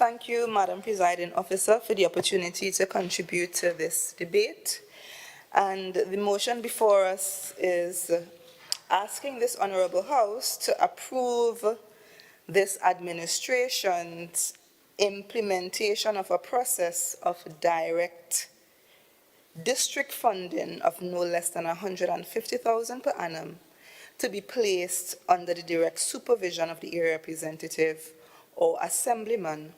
Thank you, Madam Presiding Officer, for the opportunity to contribute to this debate. And the motion before us is asking this Honorable House to approve this administration's implementation of a process of direct district funding of no less than 150,000 per annum to be placed under the direct supervision of the area representative or assemblyman,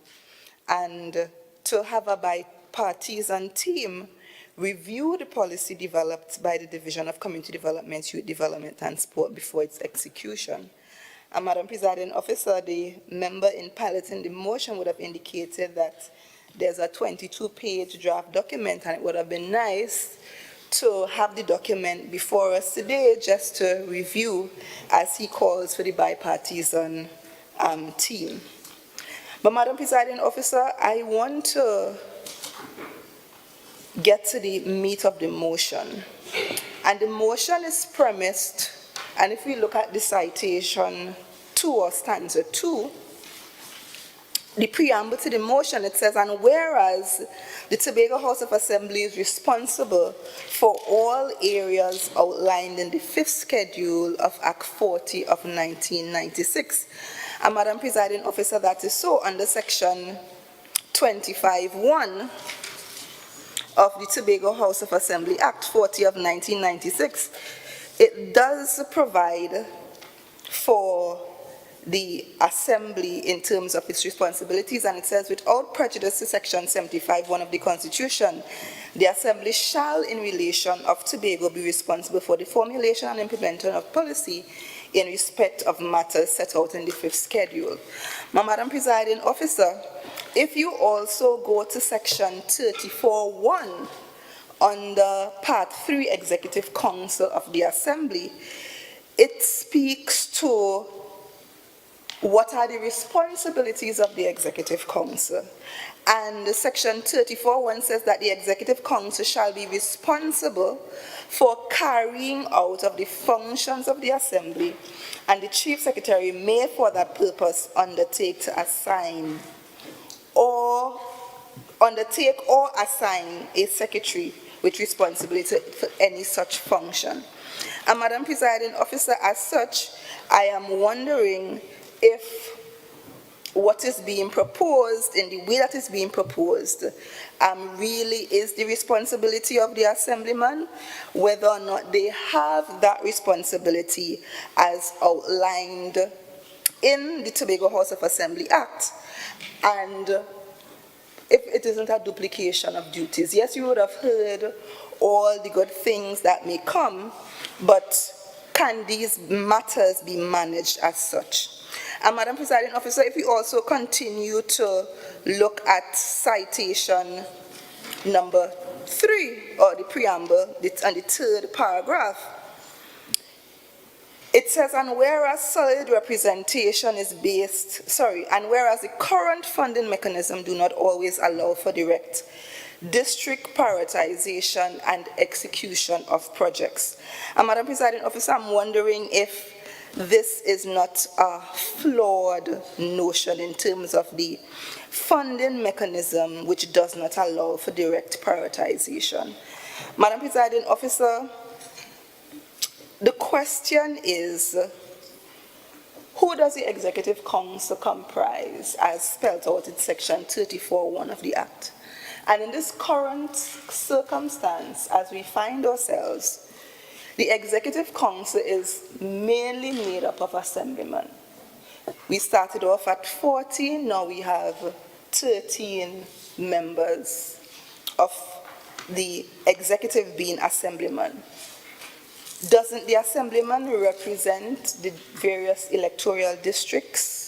and to have a bipartisan team review the policy developed by the Division of Community Development, Youth Development and Sport before its execution. And Madam Presiding Officer, the member in piloting the motion would have indicated that there's a 22-page draft document, and it would have been nice to have the document before us today just to review as he calls for the bipartisan team. But Madam Presiding Officer, I want to get to the meat of the motion. And the motion is premised, and if we look at the citation 2 or stanza 2, the preamble to the motion, it says, and whereas the Tobago House of Assembly is responsible for all areas outlined in the 5th schedule of Act 40 of 1996, and Madam Presiding Officer, that is so under section 25(1) of the Tobago House of Assembly Act 40 of 1996, it does provide for the Assembly in terms of its responsibilities, and it says, without prejudice to section 75(1) of the Constitution, the Assembly shall, in relation of Tobago, be responsible for the formulation and implementation of policy in respect of matters set out in the 5th schedule. Madam Presiding Officer, if you also go to section 34(1) under Part 3, Executive Council of the Assembly, it speaks to what are the responsibilities of the Executive Council. And section 34(1) says that the Executive Council shall be responsible for carrying out of the functions of the Assembly, and the Chief Secretary may for that purpose undertake or assign a secretary with responsibility for any such function. And Madam Presiding Officer, as such, I am wondering if what is being proposed, in the way that is being proposed, really is the responsibility of the assemblyman, whether or not they have that responsibility as outlined in the Tobago House of Assembly Act, and if it isn't a duplication of duties. Yes, you would have heard all the good things that may come, but can these matters be managed as such? And Madam Presiding Officer, if we also continue to look at citation number 3, or the preamble, and the 3rd paragraph, it says, and whereas solid representation is and whereas the current funding mechanism do not always allow for direct district prioritization and execution of projects. And Madam Presiding Officer, I'm wondering if this is not a flawed notion in terms of the funding mechanism which does not allow for direct prioritization. Madam Presiding Officer, the question is, who does the Executive Council comprise as spelled out in section 34(1) of the Act? And in this current circumstance, as we find ourselves, the Executive Council is mainly made up of assemblymen. We started off at 40, now we have 13 members of the executive being assemblymen. Doesn't the assemblyman represent the various electoral districts?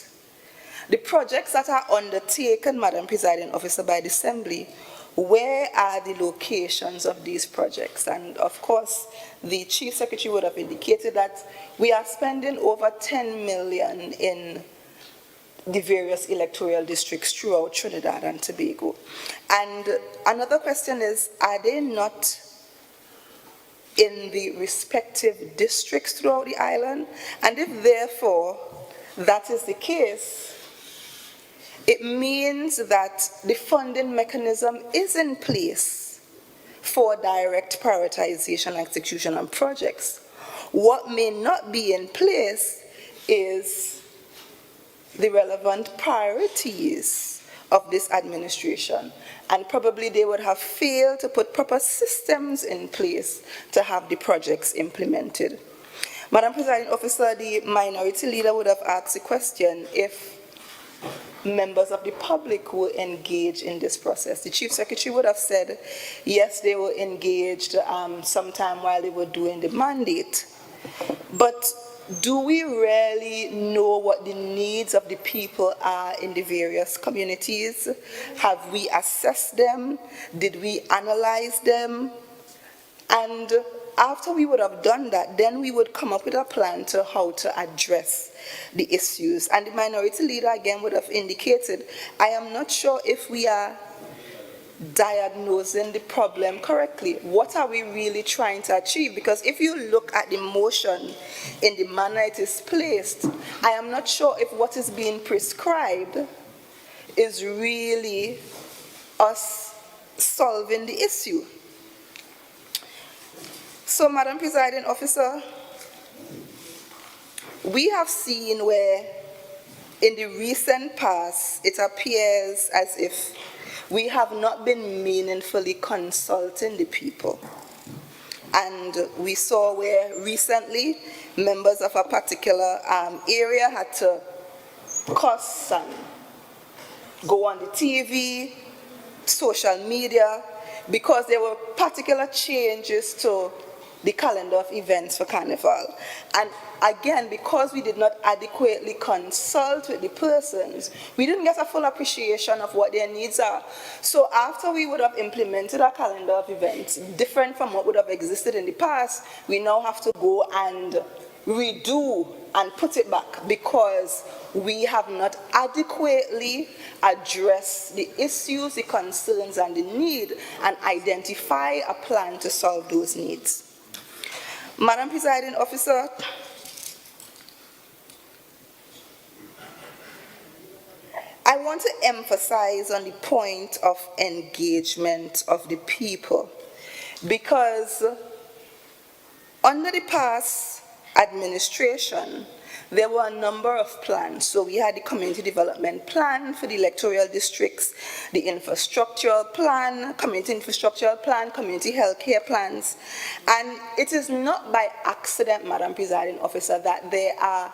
The projects that are undertaken, Madam Presiding Officer, by the Assembly, where are the locations of these projects? And of course, the Chief Secretary would have indicated that we are spending over 10 million in the various electoral districts throughout Trinidad and Tobago. And another question is, are they not in the respective districts throughout the island? And if therefore that is the case, it means that the funding mechanism is in place for direct prioritization and execution on projects. What may not be in place is the relevant priorities of this administration, and probably they would have failed to put proper systems in place to have the projects implemented. Madam Presiding Officer, the minority leader would have asked the question if members of the public will engage in this process. The Chief Secretary would have said, yes, they were engaged sometime while they were doing the mandate. But do we really know what the needs of the people are in the various communities? Have we assessed them? Did we analyze them? And after we would have done that, then we would come up with a plan to how to address the issues. And the minority leader again would have indicated, I am not sure if we are diagnosing the problem correctly. What are we really trying to achieve? Because if you look at the motion in the manner it is placed, I am not sure if what is being prescribed is really us solving the issue. So, Madam Presiding Officer, we have seen where in the recent past it appears as if we have not been meaningfully consulting the people. And we saw where recently members of a particular area had to cuss and go on the TV, social media, because there were particular changes to the calendar of events for Carnival. And again, because we did not adequately consult with the persons, we didn't get a full appreciation of what their needs are. So after we would have implemented a calendar of events, different from what would have existed in the past, we now have to go and redo and put it back because we have not adequately addressed the issues, the concerns, and the need, and identify a plan to solve those needs. Madam Presiding Officer, I want to emphasize on the point of engagement of the people, because under the past administration, there were a number of plans. So we had the community development plan for the electoral districts, the infrastructural plan, community infrastructural plan, community health care plans. And it is not by accident, Madam Presiding Officer, that there are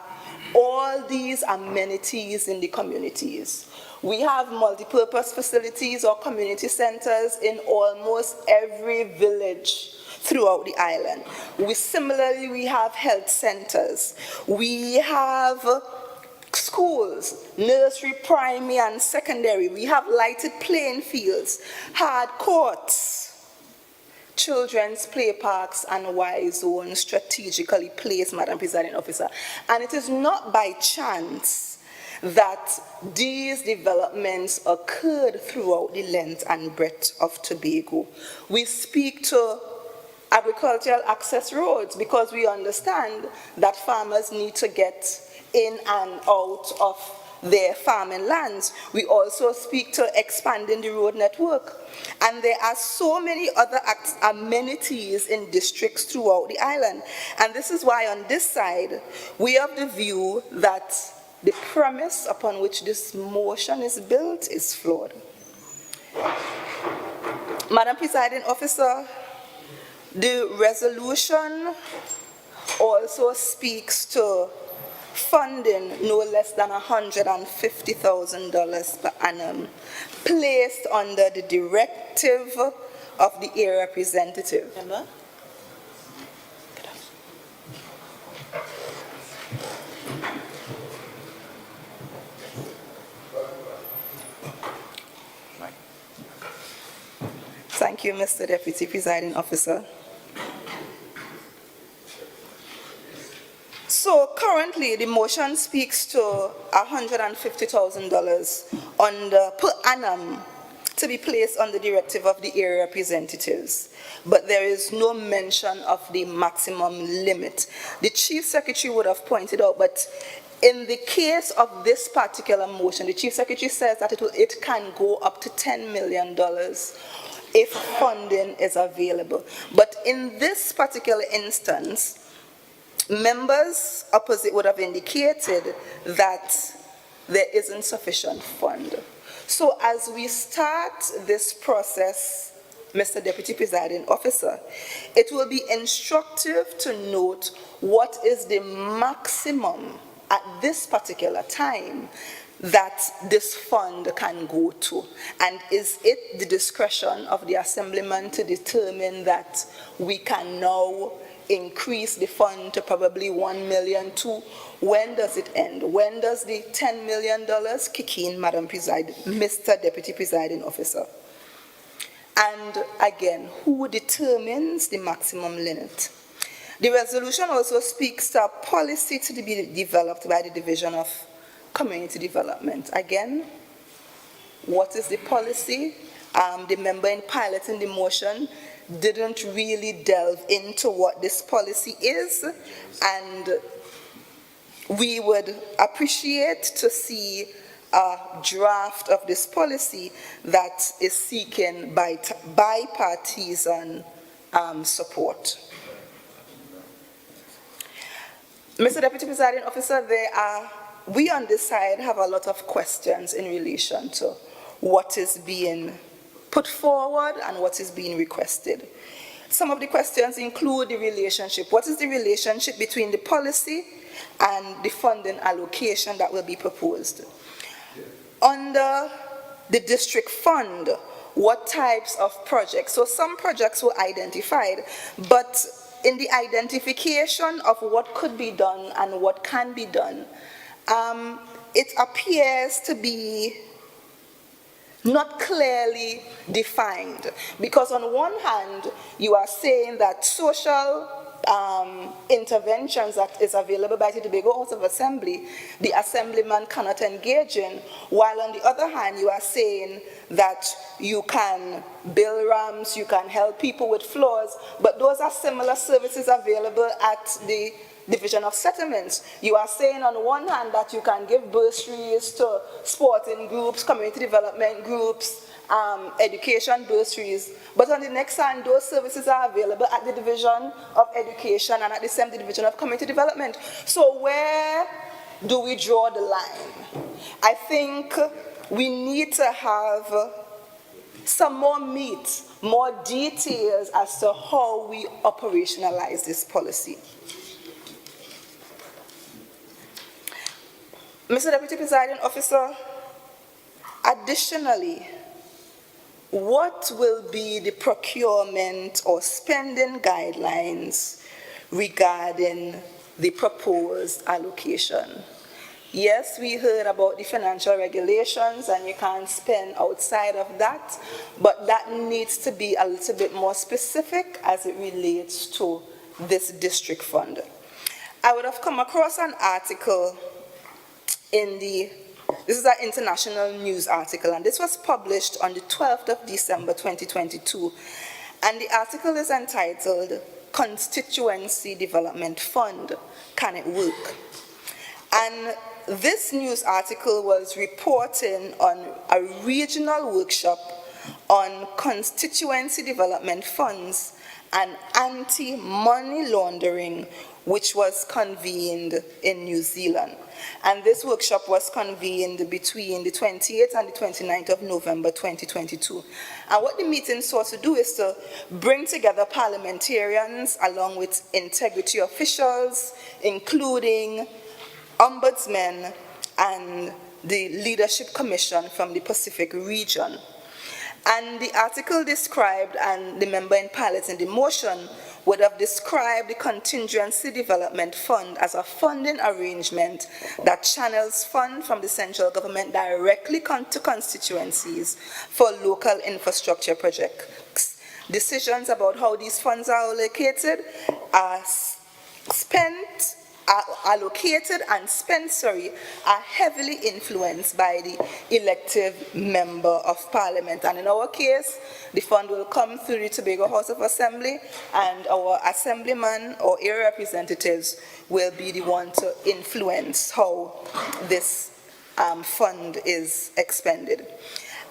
all these amenities in the communities. We have multi-purpose facilities or community centers in almost every village throughout the island. Similarly, we have health centers. We have schools, nursery, primary, and secondary. We have lighted playing fields, hard courts, children's play parks, and Y zones strategically placed, Madam Presiding Officer. And it is not by chance that these developments occurred throughout the length and breadth of Tobago. We speak to agricultural access roads because we understand that farmers need to get in and out of their farming lands. We also speak to expanding the road network. And there are so many other amenities in districts throughout the island. And this is why on this side, we have the view that the premise upon which this motion is built is flawed. Madam Presiding Officer, the resolution also speaks to funding no less than $150,000 per annum placed under the directive of the area representative. Remember? Thank you, Mr. Deputy Presiding Officer. So currently, the motion speaks to $150,000 per annum to be placed on the directive of the area representatives, but there is no mention of the maximum limit. The Chief Secretary would have pointed out, but In the case of this particular motion, the Chief Secretary says that it can go up to $10 million if funding is available. But in this particular instance, members opposite would have indicated that there isn't sufficient fund. So as we start this process, Mr. Deputy Presiding Officer, it will be instructive to note what is the maximum at this particular time that this fund can go to. And is it the discretion of the Assemblyman to determine that we can now increase the fund to probably $1 million to? When does it end? When does the $10 million kick in, Mr. Deputy Presiding Officer? And again, who determines the maximum limit? The resolution also speaks to a policy to be developed by the Division of Community Development. Again, what is the policy? The member in piloting the motion didn't really delve into what this policy is, and we would appreciate to see a draft of this policy that is seeking bipartisan support. Mr. Deputy Presiding Officer, we on this side have a lot of questions in relation to what is being put forward and what is being requested. Some of the questions include the relationship. What is the relationship between the policy and the funding allocation that will be proposed? Under the district fund, what types of projects? So some projects were identified, but in the identification of what could be done and what can be done, it appears to be not clearly defined. Because on one hand, you are saying that social interventions that is available by the Tobago House of Assembly, the Assemblyman cannot engage in, while on the other hand, you are saying that you can build ramps, you can help people with floors, but those are similar services available at the Division of Settlements. You are saying on one hand that you can give bursaries to sporting groups, community development groups, education bursaries, but on the next hand, those services are available at the Division of Education and at the same Division of Community Development. So where do we draw the line? I think we need to have some more meat, more details as to how we operationalize this policy. Mr. Deputy Presiding Officer, additionally, what will be the procurement or spending guidelines regarding the proposed allocation? Yes, we heard about the financial regulations and you can't spend outside of that, but that needs to be a little bit more specific as it relates to this district fund. I would have come across an article this is an international news article, and this was published on the 12th of December 2022, and the article is entitled Constituency Development Fund, Can It Work? And this news article was reporting on a regional workshop on constituency development funds and anti-money laundering, which was convened in New Zealand. And this workshop was convened between the 28th and the 29th of November 2022. And what the meeting sought to do is to bring together parliamentarians along with integrity officials, including ombudsmen and the Leadership Commission from the Pacific region. And the article described, and the member in piloting the motion would have described the Contingency Development Fund as a funding arrangement that channels funds from the central government directly to constituencies for local infrastructure projects. Decisions about how these funds are allocated are spent allocated and spent, are heavily influenced by the elective member of parliament. And in our case, the fund will come through the Tobago House of Assembly, and our assemblyman or area representatives will be the one to influence how this fund is expended.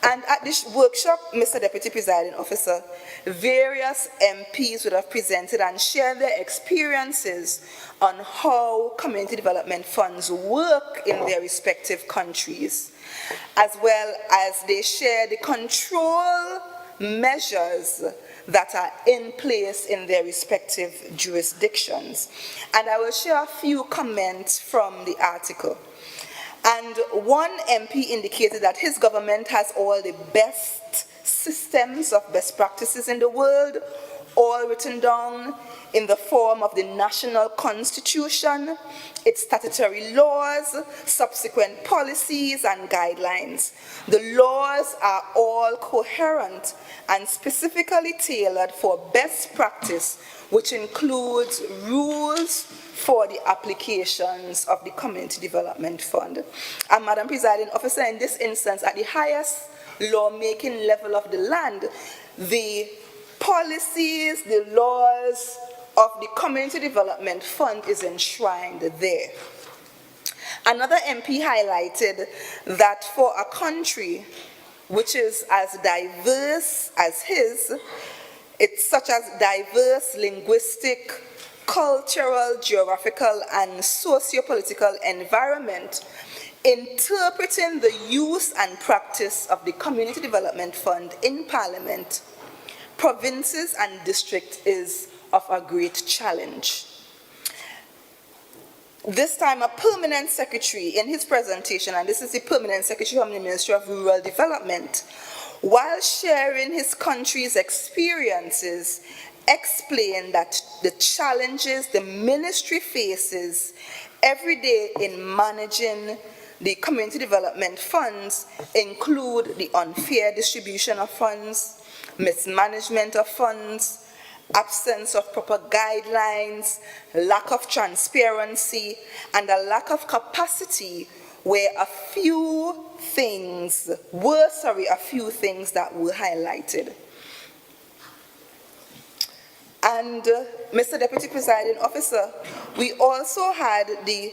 And at this workshop, Mr. Deputy Presiding Officer, various MPs would have presented and shared their experiences on how community development funds work in their respective countries, as well as they share the control measures that are in place in their respective jurisdictions. And I will share a few comments from the article. And one MP indicated that his government has all the best systems of best practices in the world, all written down in the form of the national constitution, its statutory laws, subsequent policies and guidelines. The laws are all coherent and specifically tailored for best practice, which includes rules for the applications of the Community Development Fund. And Madam Presiding Officer, in this instance, at the highest lawmaking level of the land, the policies, the laws of the Community Development Fund is enshrined there. Another MP highlighted that for a country which is as diverse as his, it's such as diverse linguistic, cultural, geographical, and socio-political environment, interpreting the use and practice of the Community Development Fund in Parliament, provinces and districts is of a great challenge. This time, a permanent secretary in his presentation, and this is the permanent secretary from the Ministry of Rural Development, while sharing his country's experiences, explained that the challenges the ministry faces every day in managing the community development funds include the unfair distribution of funds, mismanagement of funds, absence of proper guidelines, lack of transparency, and a lack of capacity where a few things that were highlighted. And Mr. Deputy Presiding Officer, we also had the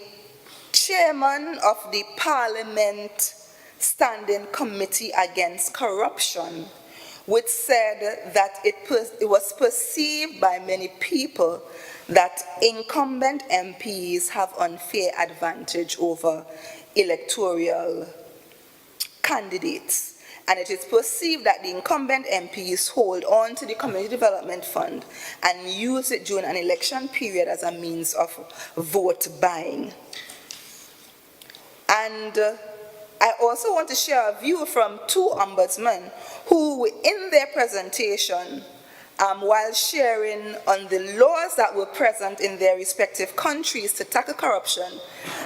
chairman of the Parliament Standing Committee Against Corruption, which said that it was perceived by many people that incumbent MPs have unfair advantage over electoral candidates. And it is perceived that the incumbent MPs hold on to the Community Development Fund and use it during an election period as a means of vote buying. And I also want to share a view from two ombudsmen who, in their presentation, while sharing on the laws that were present in their respective countries to tackle corruption,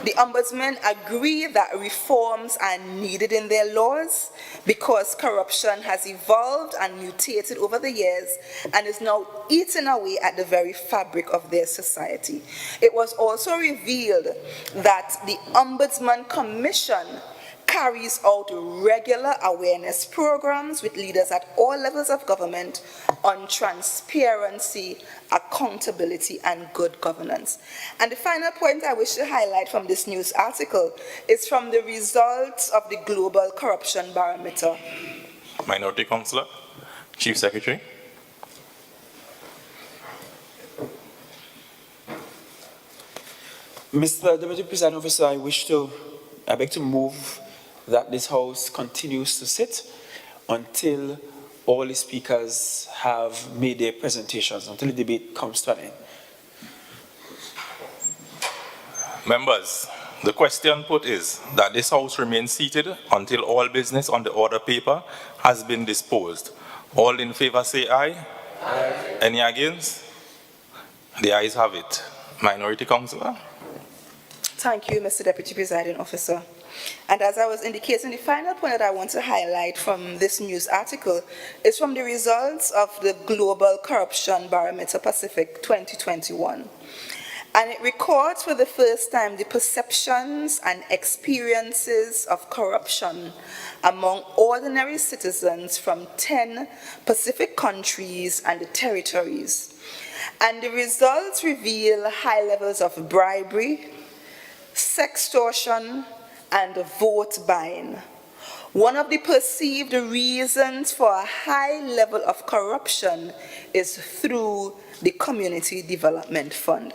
the ombudsmen agree that reforms are needed in their laws because corruption has evolved and mutated over the years and is now eating away at the very fabric of their society. It was also revealed that the Ombudsman Commission carries out regular awareness programs with leaders at all levels of government on transparency, accountability, and good governance. And the final point I wish to highlight from this news article is from the results of the Global Corruption Barometer. Minority Councillor, Chief Secretary. Mr. Deputy Presiding Officer, I beg to move that this House continues to sit until all the speakers have made their presentations, until the debate comes to an end. Members, the question put is that this House remains seated until all business on the order paper has been disposed. All in favor say aye. Aye. Any against? The ayes have it. Minority Councillor. Thank you, Mr. Deputy Presiding Officer. And as I was indicating, the final point that I want to highlight from this news article is from the results of the Global Corruption Barometer Pacific 2021. And it records for the first time the perceptions and experiences of corruption among ordinary citizens from 10 Pacific countries and territories. And the results reveal high levels of bribery, sextortion, and vote buying. One of the perceived reasons for a high level of corruption is through the Community Development Fund.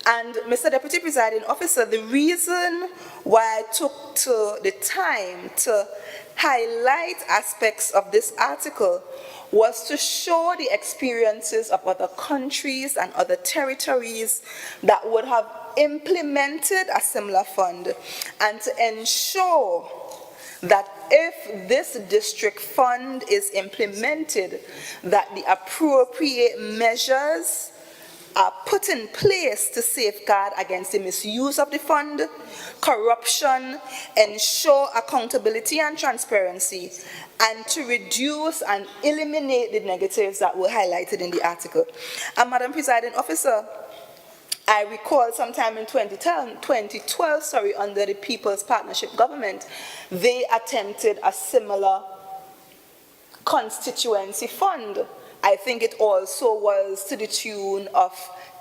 And Mr. Deputy Presiding Officer, the reason why I took the time to highlight aspects of this article was to show the experiences of other countries and other territories that would have implemented a similar fund, and to ensure that if this district fund is implemented, that the appropriate measures are put in place to safeguard against the misuse of the fund, corruption, ensure accountability and transparency, and to reduce and eliminate the negatives that were highlighted in the article. And Madam Presiding Officer, I recall sometime in 2012, under the People's Partnership Government, they attempted a similar constituency fund. I think it also was to the tune of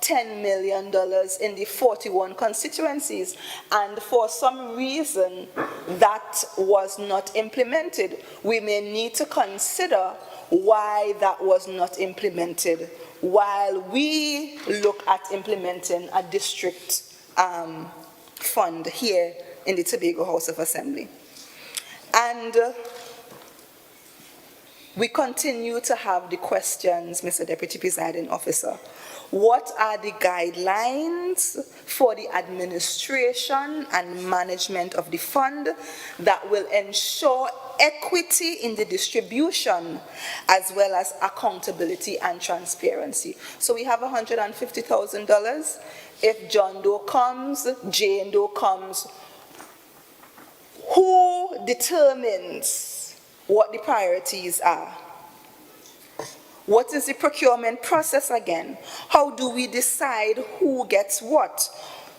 $10 million in the 41 constituencies, and for some reason that was not implemented. We may need to consider why that was not implemented while we look at implementing a district fund here in the Tobago House of Assembly. And we continue to have the questions, Mr. Deputy Presiding Officer. What are the guidelines for the administration and management of the fund that will ensure equity in the distribution as well as accountability and transparency? So we have $150,000. If John Doe comes, Jane Doe comes, who determines what the priorities are? What is the procurement process again? How do we decide who gets what?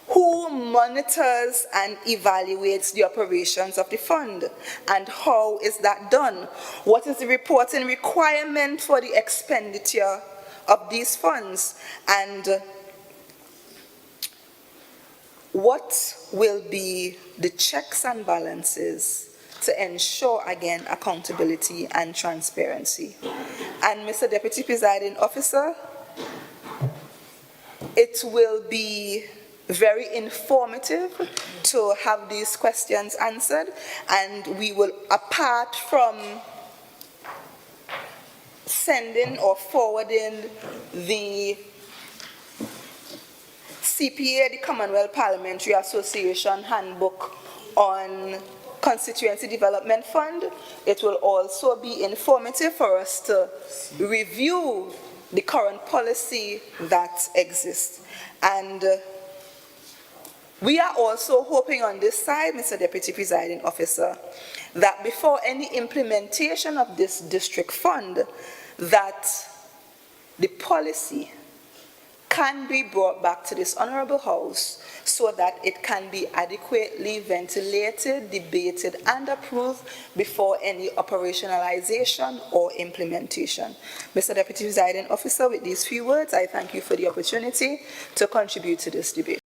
Who monitors and evaluates the operations of the fund? And how is that done? What is the reporting requirement for the expenditure of these funds? And what will be the checks and balances to ensure, again, accountability and transparency? And Mr. Deputy Presiding Officer, it will be very informative to have these questions answered, and we will, apart from sending or forwarding the CPA, the Commonwealth Parliamentary Association Handbook on Constituency Development Fund, it will also be informative for us to review the current policy that exists. And we are also hoping on this side, Mr. Deputy Presiding Officer, that before any implementation of this district fund, that the policy can be brought back to this Honorable House so that it can be adequately ventilated, debated, and approved before any operationalization or implementation. Mr. Deputy Presiding Officer, with these few words, I thank you for the opportunity to contribute to this debate.